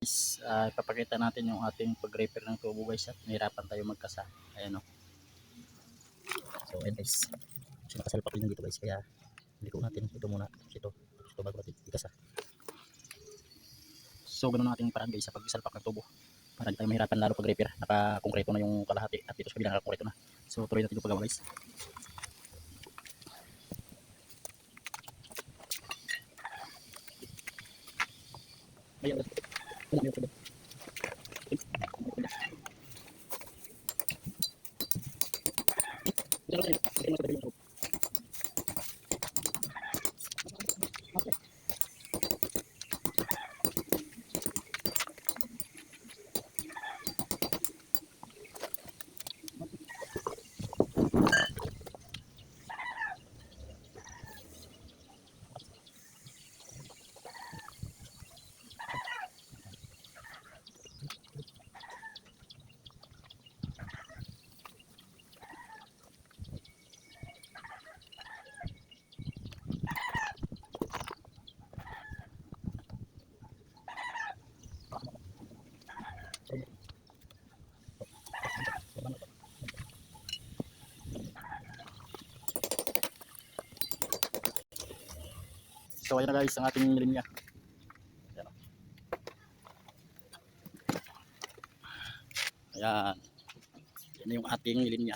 Ipapakita natin yung ating pag-repair ng tubo guys at nahirapan tayo magkasa. Ayan o. So ayan guys. So nakasalpak din dito guys kaya hindi ko natin ito muna. Ito bago natin ikasa. So ganun ang ating paraan guys sa pagsalpak ng tubo. Para hindi tayo mahirapan lalo pag-repair. Naka-konkreto na yung kalahati at dito sa kabila naka-konkreto na. So tuloy natin yung paggawa guys. Ayan guys. So ayan na guys ang ating linya. Ayan. Yan na yung ating linya.